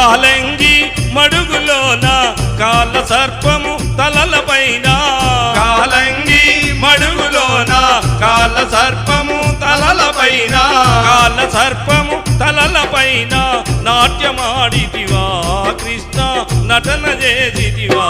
కాలంగి మడుగులోన కాళ్ళ సర్పము తలలపైన కాలంగి మడుగులోన కాళ్ళ సర్పము తలలపైన కాళ్ళ సర్పము తలలపైన నాట్యమాడితివా కృష్ణ నటన చేసితివా